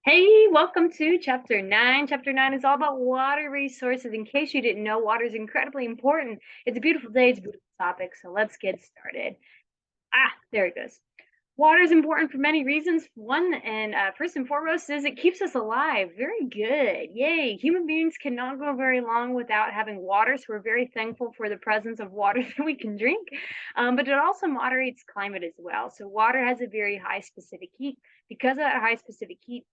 Hey, welcome to Chapter 9. Chapter 9 is all about water resources. In case you didn't know, water is incredibly important. It's a beautiful day, it's a beautiful topic, so let's get started. There it goes. Water is important for many reasons. One, and first and foremost, is it keeps us alive. Very good. Yay. Human beings cannot go very long without having water, so we're very thankful for the presence of water that we can drink. But it also moderates climate as well. So, water has a very high specific heat. Because of that high specific heat,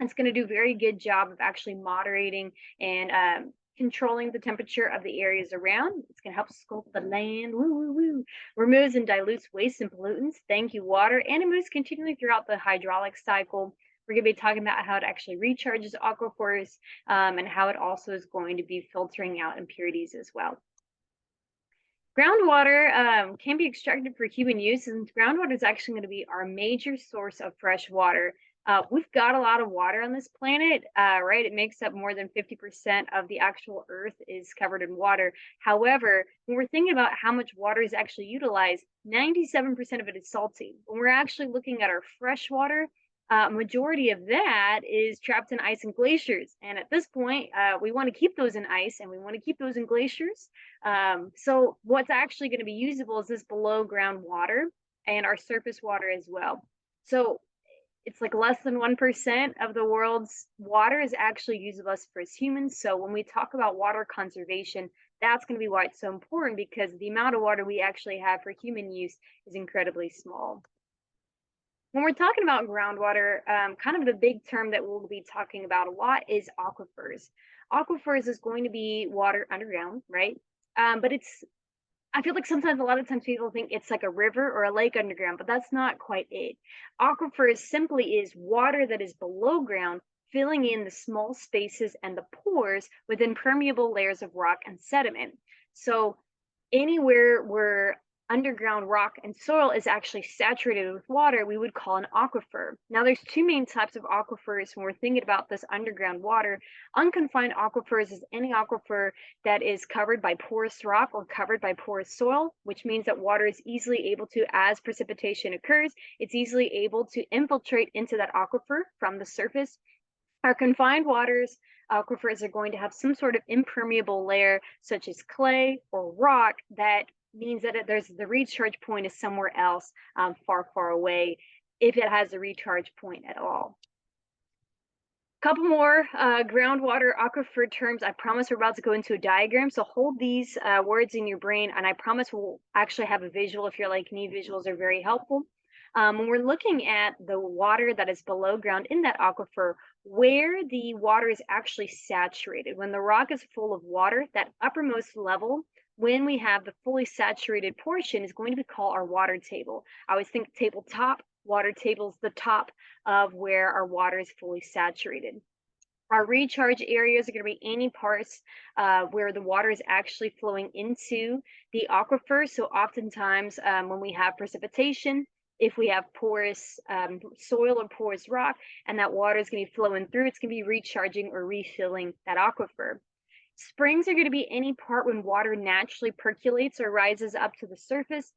it's going to do a very good job of actually moderating and controlling the temperature of the areas around. It's going to help sculpt the land. Woo, woo, woo. Removes and dilutes waste and pollutants. Thank you, water. And it moves continually throughout the hydraulic cycle. We're going to be talking about how it actually recharges aquifers and how it also is going to be filtering out impurities as well. Groundwater can be extracted for human use, and groundwater is actually going to be our major source of fresh water. We've got a lot of water on this planet, right? It makes up more than 50% of the actual Earth is covered in water. However, when we're thinking about how much water is actually utilized, 97% of it is salty. When we're actually looking at our fresh water, majority of that is trapped in ice and glaciers. And at this point, we want to keep those in ice and we want to keep those in glaciers. So what's actually going to be usable is this below ground water and our surface water as well. So it's like less than 1% of the world's water is actually usable for us humans. So when we talk about water conservation, that's going to be why it's so important, because the amount of water we actually have for human use is incredibly small. When we're talking about groundwater, kind of the big term that we'll be talking about a lot is aquifers. Aquifers is going to be water underground, right? But I feel like sometimes, a lot of times, people think it's like a river or a lake underground, but that's not quite it. Aquifers simply is water that is below ground, filling in the small spaces and the pores with impermeable layers of rock and sediment. So anywhere where underground rock and soil is actually saturated with water, we would call an aquifer. Now, there's two main types of aquifers when we're thinking about this underground water. Unconfined aquifers is any aquifer that is covered by porous rock or covered by porous soil, which means that water is easily able to, as precipitation occurs, it's easily able to infiltrate into that aquifer from the surface. Our confined waters aquifers are going to have some sort of impermeable layer, such as clay or rock, that means that there's the recharge point is somewhere else, far, far away, if it has a recharge point at all. Couple more groundwater aquifer terms. I promise we're about to go into a diagram, so hold these words in your brain, and I promise we'll actually have a visual. If you're like me, visuals are very helpful. When we're looking at the water that is below ground in that aquifer, where the water is actually saturated, when the rock is full of water, that uppermost level, when we have the fully saturated portion, is going to be called our water table. I always think tabletop. Water table is the top of where our water is fully saturated. Our recharge areas are going to be any parts where the water is actually flowing into the aquifer. So oftentimes when we have precipitation, if we have porous soil or porous rock, and that water is going to be flowing through, it's going to be recharging or refilling that aquifer. Springs are going to be any part when water naturally percolates or rises up to the surface.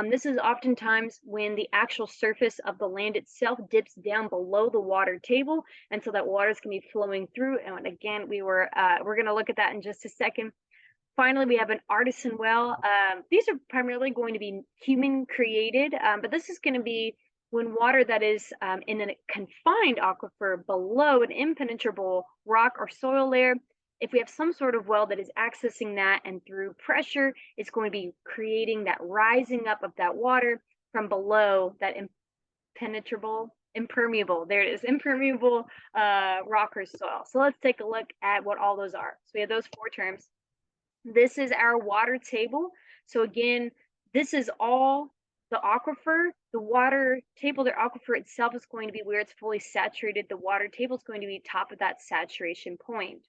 This is oftentimes when the actual surface of the land itself dips down below the water table, and so that water is going to be flowing through. And again, we're going to look at that in just a second. Finally, we have an artesian well. These are primarily going to be human created, but this is going to be when water that is in a confined aquifer below an impenetrable rock or soil layer, if we have some sort of well that is accessing that, and through pressure, it's going to be creating that rising up of that water from below that impermeable, there it is, impermeable rock or soil. So let's take a look at what all those are. So we have those four terms. This is our water table. So again, this is all the aquifer. The water table, the aquifer itself, is going to be where it's fully saturated. The water table is going to be top of that saturation point.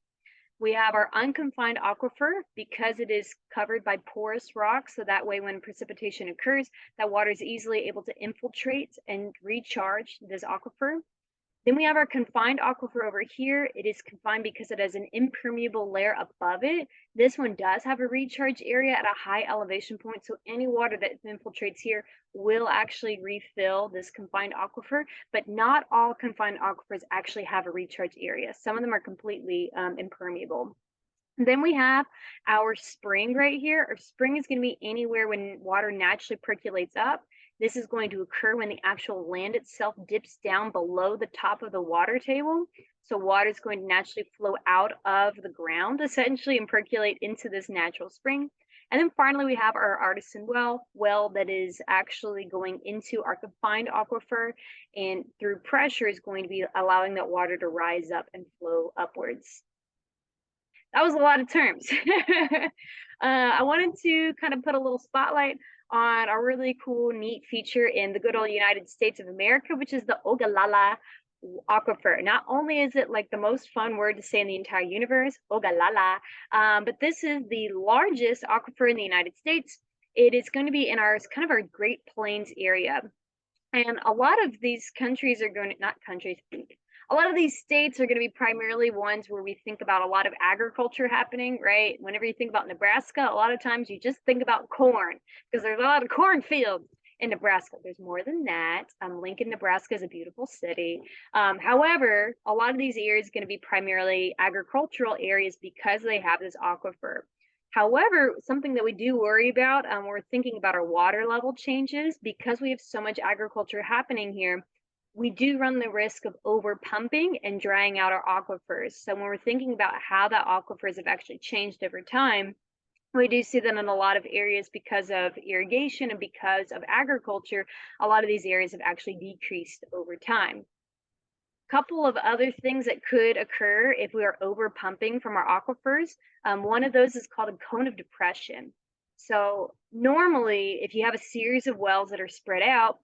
We have our unconfined aquifer because it is covered by porous rock, so that way when precipitation occurs, that water is easily able to infiltrate and recharge this aquifer. Then we have our confined aquifer over here. It is confined because it has an impermeable layer above it. This one does have a recharge area at a high elevation point, so any water that infiltrates here will actually refill this confined aquifer, but not all confined aquifers actually have a recharge area. Some of them are completely impermeable. Then we have our spring right here. Our spring is going to be anywhere when water naturally percolates up. This is going to occur when the actual land itself dips down below the top of the water table. So water is going to naturally flow out of the ground essentially and percolate into this natural spring. And then finally, we have our artisan well that is actually going into our confined aquifer, and through pressure is going to be allowing that water to rise up and flow upwards. That was a lot of terms. I wanted to kind of put a little spotlight on a really cool, neat feature in the good old United States of America, which is the Ogallala aquifer. Not only is it like the most fun word to say in the entire universe, Ogallala, but this is the largest aquifer in the United States. It is going to be in our kind of our Great Plains area. And a lot of these countries are going to, not countries, a lot of these states are going to be primarily ones where we think about a lot of agriculture happening, right? Whenever you think about Nebraska, a lot of times you just think about corn because there's a lot of cornfields in Nebraska. There's more than that. Lincoln, Nebraska is a beautiful city. However, a lot of these areas are going to be primarily agricultural areas because they have this aquifer. However, something that we do worry about when we're thinking about our water level changes, because we have so much agriculture happening here, we do run the risk of overpumping and drying out our aquifers. So when we're thinking about how the aquifers have actually changed over time, we do see that in a lot of areas because of irrigation and because of agriculture, a lot of these areas have actually decreased over time. Couple of other things that could occur if we are overpumping from our aquifers. One of those is called a cone of depression. So normally, if you have a series of wells that are spread out,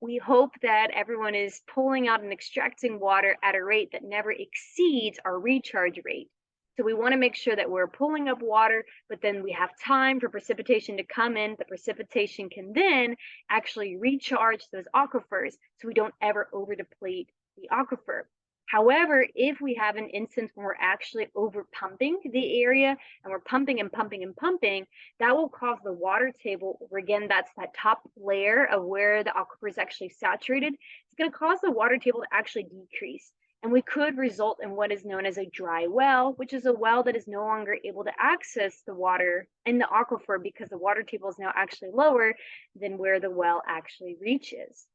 we hope that everyone is pulling out and extracting water at a rate that never exceeds our recharge rate. So we want to make sure that we're pulling up water, but then we have time for precipitation to come in. The precipitation can then actually recharge those aquifers so we don't ever overdeplete the aquifer. However, if we have an instance when we're actually over pumping the area and we're pumping and pumping and pumping, that will cause the water table, where again, that's that top layer of where the aquifer is actually saturated. It's going to cause the water table to actually decrease. And we could result in what is known as a dry well, which is a well that is no longer able to access the water in the aquifer because the water table is now actually lower than where the well actually reaches.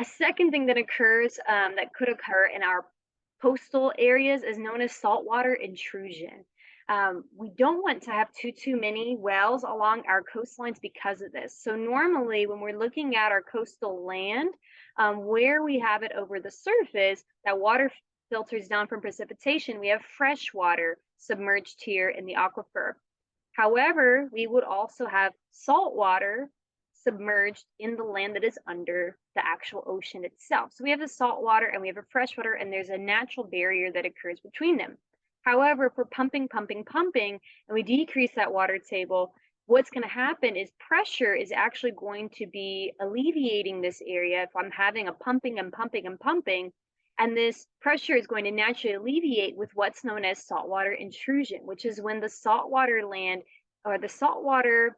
A second thing that occurs that could occur in our coastal areas is known as saltwater intrusion. We don't want to have too many wells along our coastlines because of this. So normally when we're looking at our coastal land, where we have it over the surface, that water filters down from precipitation, we have fresh water submerged here in the aquifer. However, we would also have salt water submerged in the land that is under the actual ocean itself. So we have the salt water and we have a freshwater, and there's a natural barrier that occurs between them. However, if we're pumping, and we decrease that water table, what's going to happen is pressure is actually going to be alleviating this area. If I'm having a pumping, and this pressure is going to naturally alleviate with what's known as saltwater intrusion, which is when the saltwater land or the saltwater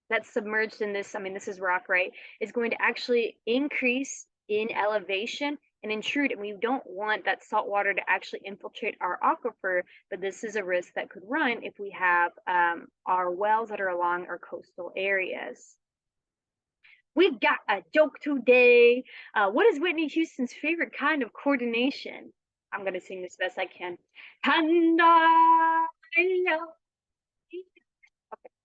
that's submerged in this, I mean, this is rock, right, is going to actually increase in elevation and intrude. And we don't want that salt water to actually infiltrate our aquifer, but this is a risk that could run if we have our wells that are along our coastal areas. We've got a joke today. What is Whitney Houston's favorite kind of coordination? I'm going to sing this best I can.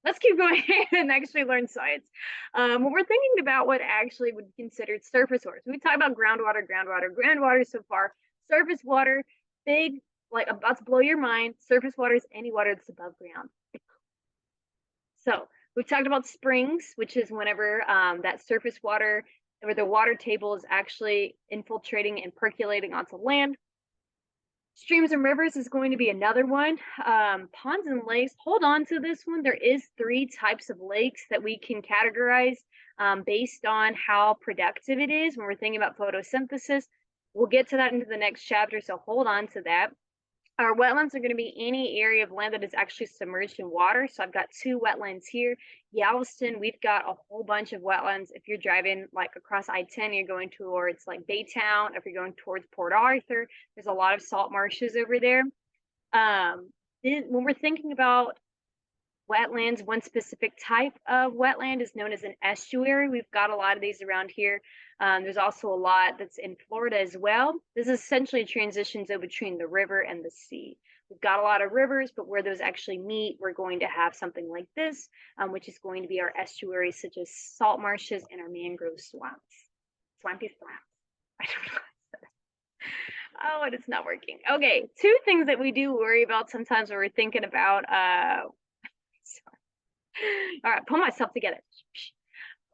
Let's keep going and actually learn science. When we're thinking about what actually would be considered surface water, so we talk about groundwater so far. Surface water, big, like about to blow your mind. Surface water is any water that's above ground. So we've talked about springs, which is whenever that surface water, where the water table is actually infiltrating and percolating onto land. Streams and rivers is going to be another one. Ponds and lakes, hold on to this one. There is 3 types of lakes that we can categorize based on how productive it is when we're thinking about photosynthesis. We'll get to that into the next chapter, so hold on to that. Our wetlands are going to be any area of land that is actually submerged in water. So I've got 2 wetlands here. Galveston, we've got a whole bunch of wetlands. If you're driving like across I-10, you're going towards like Baytown. If you're going towards Port Arthur, there's a lot of salt marshes over there. Then when we're thinking about wetlands, one specific type of wetland is known as an estuary. We've got a lot of these around here. There's also a lot that's in Florida as well. This is essentially a transition zone between the river and the sea. We've got a lot of rivers, but where those actually meet, we're going to have something like this, which is going to be our estuaries, such as salt marshes and our mangrove swamps. Swampy swamps. I don't know. Oh, and it's not working. Okay, 2 things that we do worry about sometimes when we're thinking about all right, pull myself together.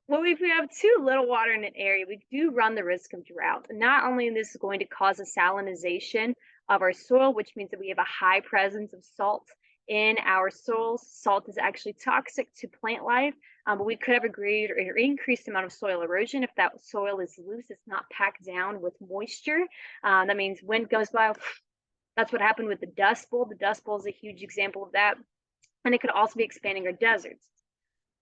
Well, if we have too little water in an area, we do run the risk of drought. Not only is this going to cause a salinization of our soil, which means that we have a high presence of salt in our soils. Salt is actually toxic to plant life, but we could have a greater or increased amount of soil erosion if that soil is loose. It's not packed down with moisture. That means wind goes by. That's what happened with the Dust Bowl. The Dust Bowl is a huge example of that. And it could also be expanding our deserts.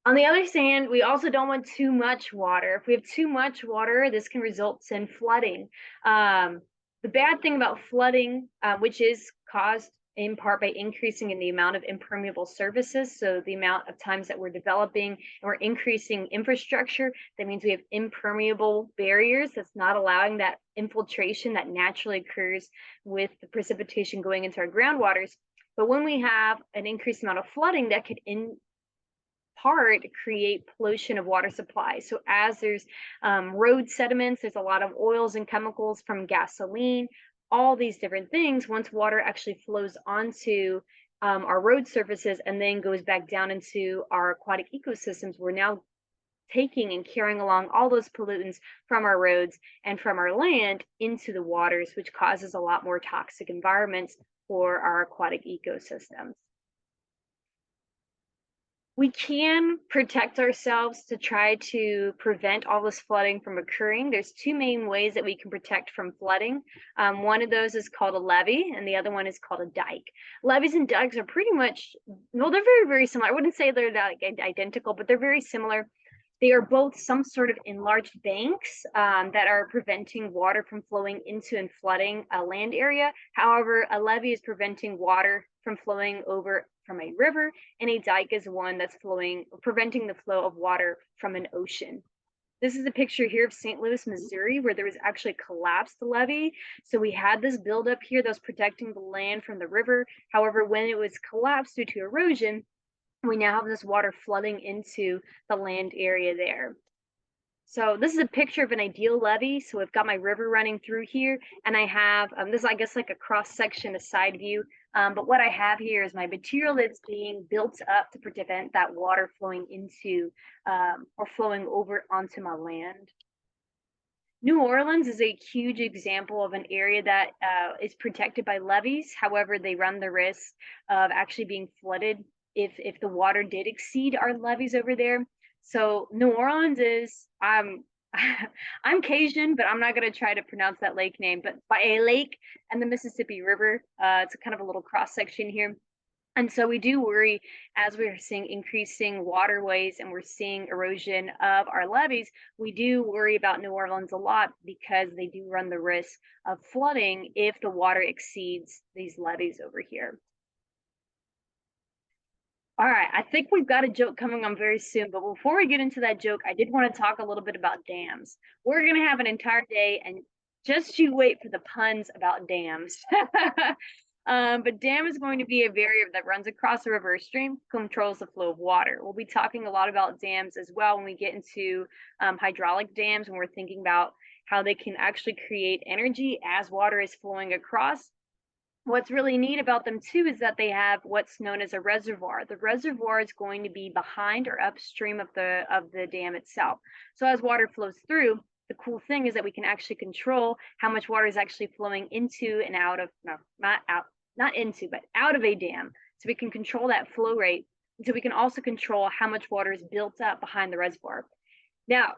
On the other hand, we also don't want too much water. If we have too much water, this can result in flooding. The bad thing about flooding, which is caused in part by increasing in the amount of impermeable surfaces, so the amount of times that we're developing and we're increasing infrastructure, that means we have impermeable barriers that's not allowing that infiltration that naturally occurs with the precipitation going into our groundwaters. But when we have an increased amount of flooding, that could in part create pollution of water supply. So as there's road sediments, there's a lot of oils and chemicals from gasoline, all these different things. Once water actually flows onto our road surfaces and then goes back down into our aquatic ecosystems, we're now taking and carrying along all those pollutants from our roads and from our land into the waters, which causes a lot more toxic environments for our aquatic ecosystems. We can protect ourselves to try to prevent all this flooding from occurring. There's 2 main ways that we can protect from flooding. One of those is called a levee, and the other one is called a dike. Levees and dikes are pretty much, well, they're very, very similar. I wouldn't say they're like identical, but they're very similar. They are both some sort of enlarged banks that are preventing water from flowing into and flooding a land area. However, a levee is preventing water from flowing over from a river, and a dike is one that's preventing the flow of water from an ocean. This is a picture here of St. Louis, Missouri, where there was actually a collapsed levee. So we had this buildup here that was protecting the land from the river. However, when it was collapsed due to erosion, we now have this water flooding into the land area there. So this is a picture of an ideal levee. So I've got my river running through here, and I have, this is, I guess, like a cross section, a side view. But what I have here is my material that's being built up to prevent that water flowing into or flowing over onto my land. New Orleans is a huge example of an area that is protected by levees. However, they run the risk of actually being flooded if the water did exceed our levees over there. So New Orleans is, I'm Cajun, but I'm not going to try to pronounce that lake name, but by a lake and the Mississippi River. It's a kind of a little cross section here. And so we do worry as we're seeing increasing waterways and we're seeing erosion of our levees, we do worry about New Orleans a lot because they do run the risk of flooding if the water exceeds these levees over here. All right, I think we've got a joke coming on very soon, but before we get into that joke, I did want to talk a little bit about dams. We're going to have an entire day, and just you wait for the puns about dams. But dam is going to be a barrier that runs across a river or stream, controls the flow of water. We'll be talking a lot about dams as well when we get into hydraulic dams, when we're thinking about how they can actually create energy as water is flowing across. What's really neat about them too is that they have what's known as a reservoir. The reservoir is going to be behind or upstream of the dam itself. So as water flows through, the cool thing is that we can actually control how much water is actually flowing into and out of, no, not out, not into, but out of a dam. So we can control that flow rate. So we can also control how much water is built up behind the reservoir. Now,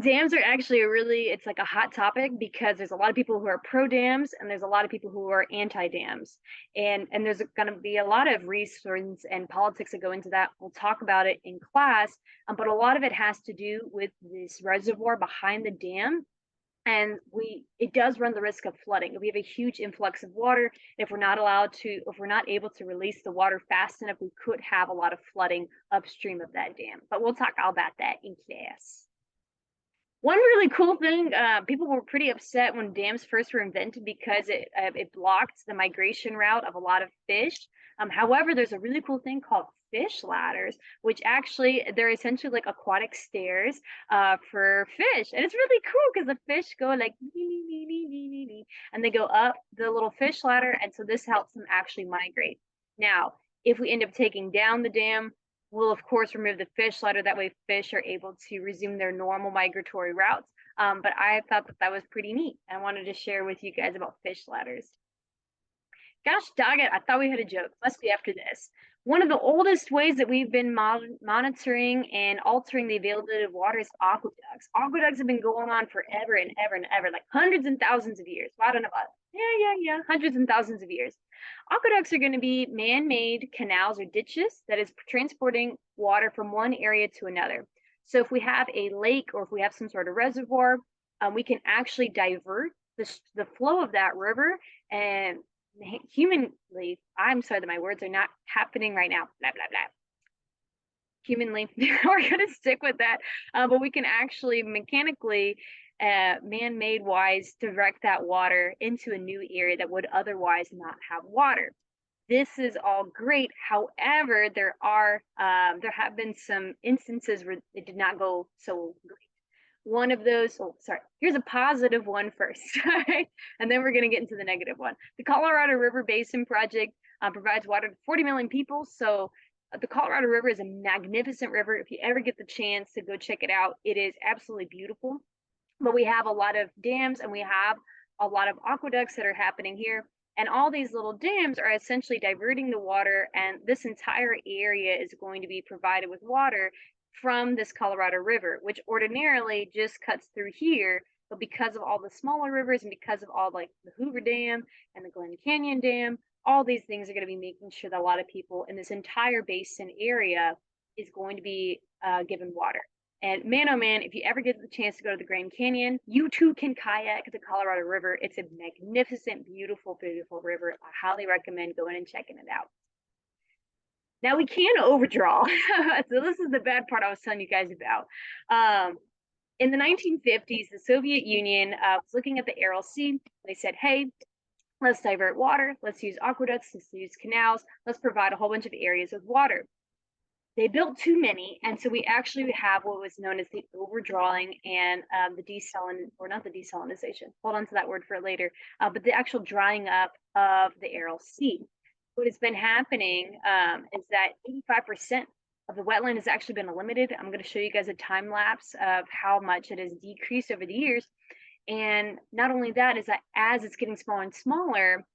dams are actually it's like a hot topic because there's a lot of people who are pro dams and there's a lot of people who are anti dams. And there's going to be a lot of reasons and politics that go into that. We'll talk about it in class, but a lot of it has to do with this reservoir behind the dam. And it does run the risk of flooding. If we have a huge influx of water, if we're not able to release the water fast enough, we could have a lot of flooding upstream of that dam. But we'll talk all about that in class. One really cool thing, people were pretty upset when dams first were invented because it blocked the migration route of a lot of fish. However, there's a really cool thing called fish ladders, which actually they're essentially like aquatic stairs for fish, and it's really cool because the fish go like and they go up the little fish ladder, and so this helps them actually migrate. Now, if we end up taking down the dam, we'll of course remove the fish ladder. That way fish are able to resume their normal migratory routes. But I thought that was pretty neat. I wanted to share with you guys about fish ladders. Gosh dang it, I thought we had a joke. Must be after this. One of the oldest ways that we've been monitoring and altering the availability of water is aqueducts. Aqueducts have been going on forever and ever and ever, like hundreds and thousands of years. Well, I don't know about hundreds and thousands of years. Aqueducts are going to be man-made canals or ditches that is transporting water from one area to another. So if we have a lake or if we have some sort of reservoir, we can actually divert the flow of that river. And humanly, I'm sorry that my words are not happening right now, blah, blah, blah. Humanly, we're going to stick with that. But we can actually mechanically, man-made wise, direct that water into a new area that would otherwise not have water. This is all great. However, there have been some instances where it did not go so great. One of those, here's a positive one first, and then we're going to get into the negative one. The Colorado River Basin Project provides water to 40 million people. So the Colorado River is a magnificent river. If you ever get the chance to go check it out, it is absolutely beautiful. But we have a lot of dams and we have a lot of aqueducts that are happening here. And all these little dams are essentially diverting the water, and this entire area is going to be provided with water from this Colorado River, which ordinarily just cuts through here. But because of all the smaller rivers and because of all like the Hoover Dam and the Glen Canyon Dam, all these things are going to be making sure that a lot of people in this entire basin area is going to be given water. And man, oh man, if you ever get the chance to go to the Grand Canyon, you too can kayak the Colorado River. It's a magnificent, beautiful, beautiful river. I highly recommend going and checking it out. Now we can overdraw. So this is the bad part I was telling you guys about. In the 1950s, the Soviet Union was looking at the Aral Sea. They said, hey, let's divert water. Let's use aqueducts. Let's use canals. Let's provide a whole bunch of areas with water. They built too many, and so we actually have what was known as the overdrawing and not the desalination. Hold on to that word for later. But the actual drying up of the Aral Sea. What has been happening is that 85% of the wetland has actually been eliminated. I'm going to show you guys a time lapse of how much it has decreased over the years. And not only that, is that as it's getting smaller and smaller,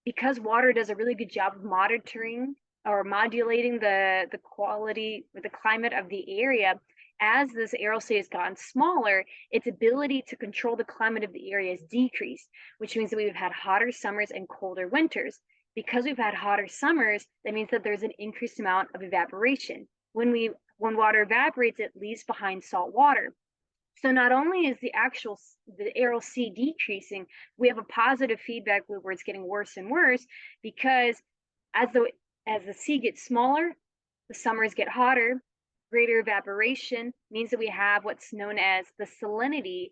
because water does a really good job of monitoring or modulating the quality or the climate of the area, as this Aral Sea has gotten smaller, its ability to control the climate of the area has decreased, which means that we've had hotter summers and colder winters. Because we've had hotter summers, that means that there's an increased amount of evaporation. When water evaporates, it leaves behind salt water. So not only is the Aral Sea decreasing, we have a positive feedback loop where it's getting worse and worse, because as the sea gets smaller, the summers get hotter, greater evaporation means that we have what's known as the salinity,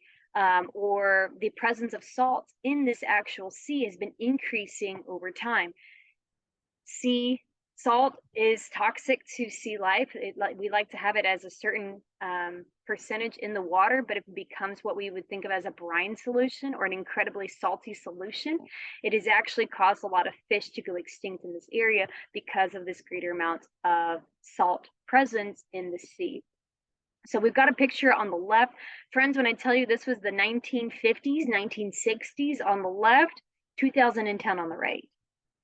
or the presence of salt in this actual sea has been increasing over time. Sea salt is toxic to sea life. We like to have it as a certain percentage in the water, but if it becomes what we would think of as a brine solution or an incredibly salty solution, it has actually caused a lot of fish to go extinct in this area because of this greater amount of salt presence in the sea. So we've got a picture on the left. Friends, when I tell you this was the 1950s, 1960s on the left, 2010 on the right.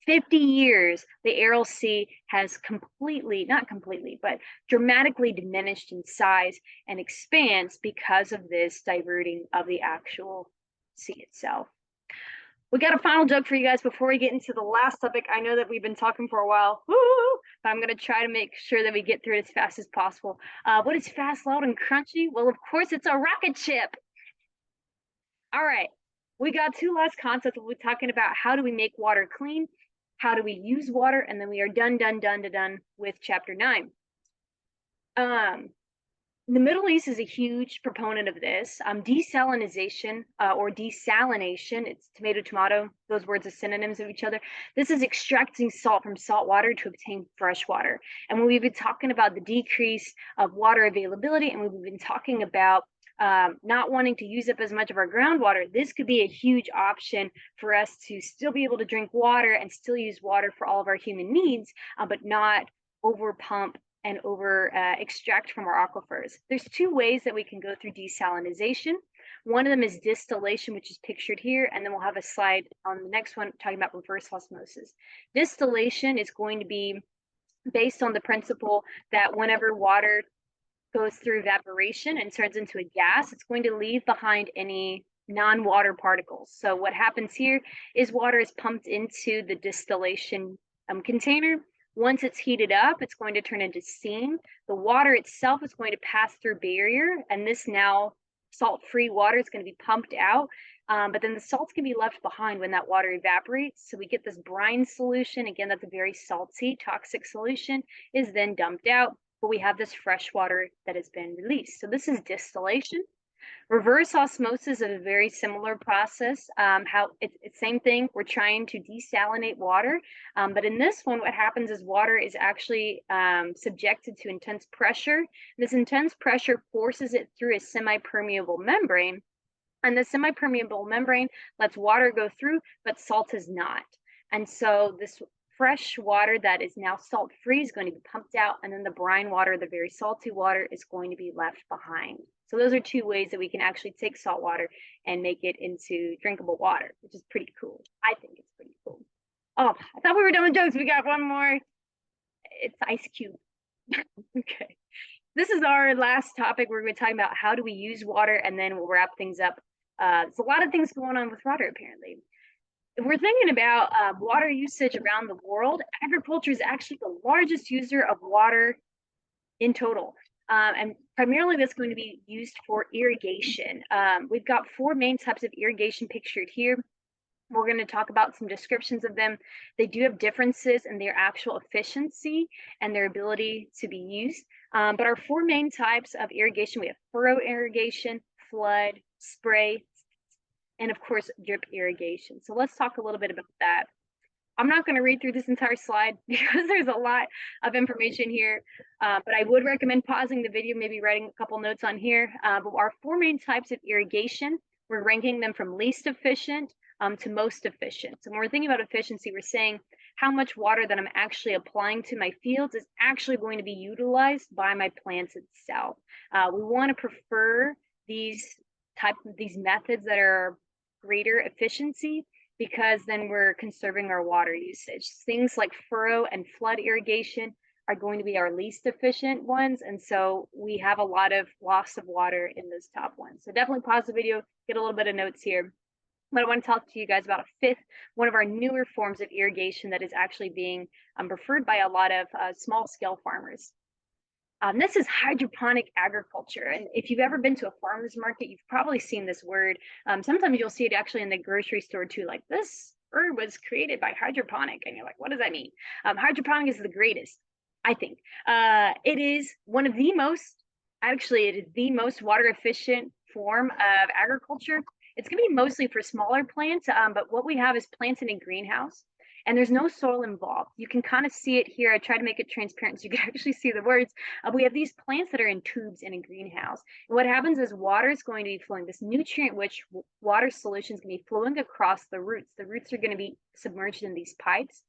50 years, the Aral Sea has completely, not completely, but dramatically diminished in size and expanse because of this diverting of the actual sea itself. We got a final joke for you guys before we get into the last topic. I know that we've been talking for a while, but I'm going to try to make sure that we get through it as fast as possible. What is fast, loud, and crunchy? Well, of course, it's a rocket ship. All right, we got two last concepts. We'll be talking about how do we make water clean, how do we use water, and then we are done with chapter 9. The Middle East is a huge proponent of this. Desalination or desalination, it's tomato, tomato, those words are synonyms of each other. This is extracting salt from salt water to obtain fresh water. And when we've been talking about the decrease of water availability, and we've been talking about not wanting to use up as much of our groundwater, this could be a huge option for us to still be able to drink water and still use water for all of our human needs, but not over pump and over extract from our aquifers. There's two ways that we can go through desalination. One of them is distillation, which is pictured here, and then we'll have a slide on the next one talking about reverse osmosis. Distillation is going to be based on the principle that whenever water goes through evaporation and turns into a gas, it's going to leave behind any non-water particles. So what happens here is water is pumped into the distillation container. Once it's heated up, it's going to turn into steam. The water itself is going to pass through barrier, and this now salt-free water is going to be pumped out, but then the salt's going to be left behind when that water evaporates. So we get this brine solution. Again, that's a very salty, toxic solution, is then dumped out, but we have this fresh water that has been released. So this is distillation. Reverse osmosis is a very similar process. How it's same thing. We're trying to desalinate water, but in this one, what happens is water is actually subjected to intense pressure. This intense pressure forces it through a semi-permeable membrane, and the semi-permeable membrane lets water go through, but salt is not. And so this fresh water that is now salt-free is going to be pumped out, and then the brine water, the very salty water, is going to be left behind. So those are two ways that we can actually take salt water and make it into drinkable water, which is pretty cool. I think it's pretty cool. Oh, I thought we were done with jokes. We got one more. It's Ice Cube. Okay. This is our last topic. We're going to talk about how do we use water, and then we'll wrap things up. There's a lot of things going on with water, apparently. If we're thinking about water usage around the world, agriculture is actually the largest user of water in total. And primarily that's going to be used for irrigation. We've got four main types of irrigation pictured here. We're going to talk about some descriptions of them. They do have differences in their actual efficiency and their ability to be used. But our four main types of irrigation, we have furrow irrigation, flood, spray, and of course, drip irrigation. So let's talk a little bit about that. I'm not going to read through this entire slide because there's a lot of information here, but I would recommend pausing the video, maybe writing a couple notes on here. But our four main types of irrigation, we're ranking them from least efficient to most efficient. So when we're thinking about efficiency, we're saying how much water that I'm actually applying to my fields is actually going to be utilized by my plants itself. We want to prefer these methods that are greater efficiency, because then we're conserving our water usage. Things like furrow and flood irrigation are going to be our least efficient ones, and so we have a lot of loss of water in those top ones. So definitely pause the video, get a little bit of notes here. But I want to talk to you guys about a fifth, one of our newer forms of irrigation that is actually being preferred by a lot of small-scale farmers. This is hydroponic agriculture. And if you've ever been to a farmer's market, you've probably seen this word. Sometimes you'll see it actually in the grocery store too, like this herb was created by hydroponic. And you're like, what does that mean? Hydroponic is the greatest, I think. It is one of the most, actually, it is the most water efficient form of agriculture. It's going to be mostly for smaller plants, but what we have is planted in a greenhouse. And there's no soil involved. You can kind of see it here. I try to make it transparent so you can actually see the words. We have these plants that are in tubes in a greenhouse. And what happens is water is going to be flowing. This nutrient-rich water solution is going to be flowing across the roots. The roots are going to be submerged in these pipes.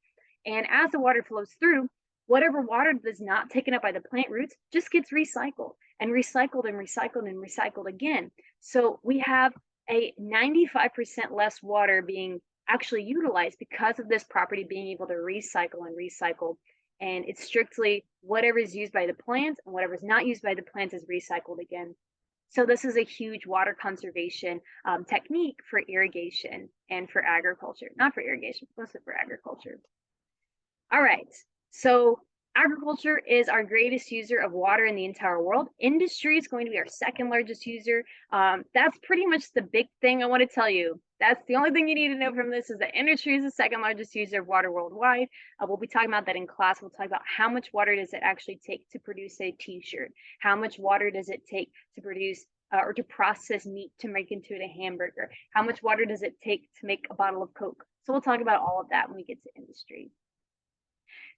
And as the water flows through, whatever water that is not taken up by the plant roots just gets recycled. and recycled and recycled and recycled again. So we have a 95% less water being actually utilized because of this property being able to recycle and recycle. And it's strictly whatever is used by the plants, and whatever is not used by the plants is recycled again. So this is a huge water conservation technique for irrigation and for agriculture. Not for irrigation, mostly for agriculture. All right, so agriculture is our greatest user of water in the entire world. Industry is going to be our second largest user. That's pretty much the big thing I want to tell you. That's the only thing you need to know from this, is that industry is the second largest user of water worldwide. We'll be talking about that in class. We'll talk about how much water does it actually take to produce a t-shirt? How much water does it take to produce or to process meat to make into a hamburger? How much water does it take to make a bottle of Coke? So we'll talk about all of that when we get to industry.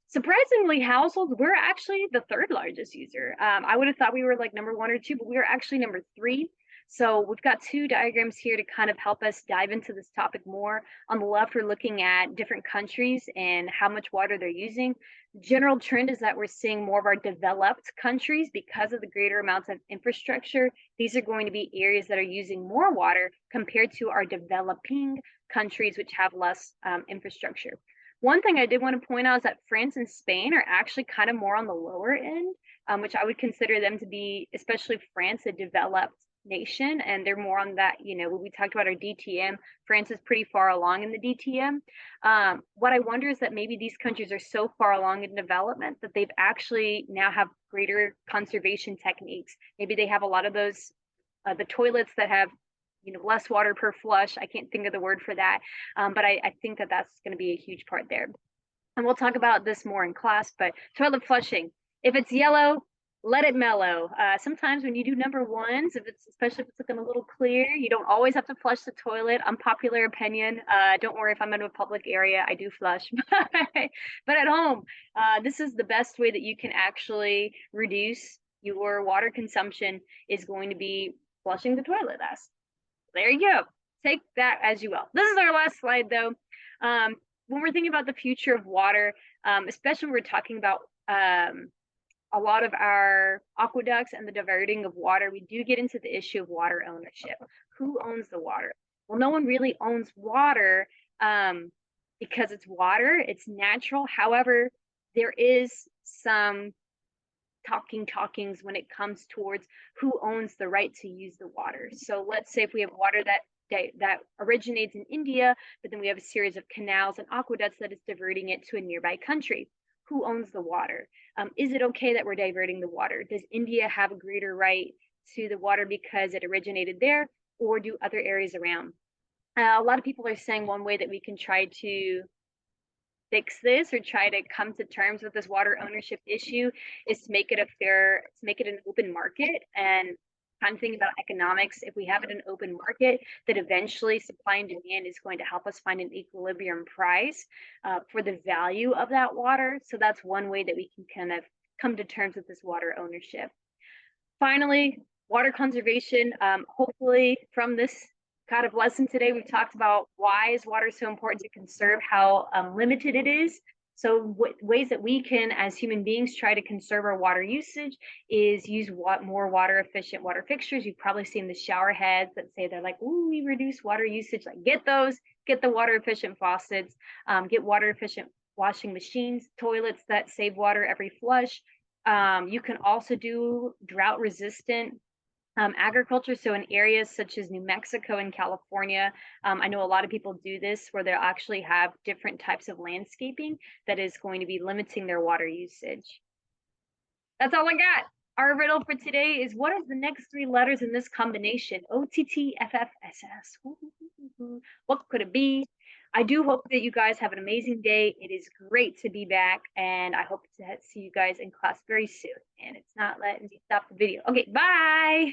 Surprisingly, households, we're actually the third largest user. I would have thought we were like number 1 or 2, but we are actually number 3. So we've got 2 diagrams here to kind of help us dive into this topic more. On the left, we're looking at different countries and how much water they're using. The general trend is that we're seeing more of our developed countries, because of the greater amounts of infrastructure, these are going to be areas that are using more water compared to our developing countries, which have less infrastructure. One thing I did want to point out is that France and Spain are actually kind of more on the lower end, which I would consider them to be, especially France, a developed nation, and they're more on that, when we talked about our DTM, France is pretty far along in the DTM. What I wonder is that maybe these countries are so far along in development that they've actually now have greater conservation techniques. Maybe they have a lot of those, the toilets that have less water per flush. I can't think of the word for that, but I think that that's going to be a huge part there. And we'll talk about this more in class, but toilet flushing, if it's yellow, let it mellow. Sometimes when you do number 1s, especially if it's looking a little clear, you don't always have to flush the toilet. Unpopular opinion. Don't worry, if I'm in a public area, I do flush. But at home, this is the best way that you can actually reduce your water consumption, is going to be flushing the toilet last. There you go. Take that as you will. This is our last slide, though. When we're thinking about the future of water, especially when we're talking about a lot of our aqueducts and the diverting of water, we do get into the issue of water ownership. Who owns the water? Well, no one really owns water because it's water. It's natural. However, there is some talkings when it comes towards who owns the right to use the water. So let's say if we have water that originates in India, but then we have a series of canals and aqueducts that is diverting it to a nearby country. Who owns the water? Is it okay that we're diverting the water? Does India have a greater right to the water because it originated there, or do other areas around? A lot of people are saying one way that we can try to fix this or try to come to terms with this water ownership issue is to make it an open market. And kind of thinking about economics, if we have it an open market, that eventually supply and demand is going to help us find an equilibrium price for the value of that water. So that's one way that we can kind of come to terms with this water ownership. Finally, water conservation. Hopefully from this kind of lesson today, we've talked about why is water so important to conserve, how limited it is. So ways that we can, as human beings, try to conserve our water usage is use more water efficient water fixtures. You've probably seen the shower heads that say they're like, ooh, we reduce water usage. Like, get those, get the water efficient faucets, get water efficient washing machines, toilets that save water every flush. You can also do drought resistant agriculture. So in areas such as New Mexico and California, I know a lot of people do this where they'll actually have different types of landscaping that is going to be limiting their water usage. That's all I got. Our riddle for today is, what is the next 3 letters in this combination? OTTFFSS. What could it be? I do hope that you guys have an amazing day. It is great to be back, and I hope to see you guys in class very soon. And it's not letting me stop the video. Okay, bye.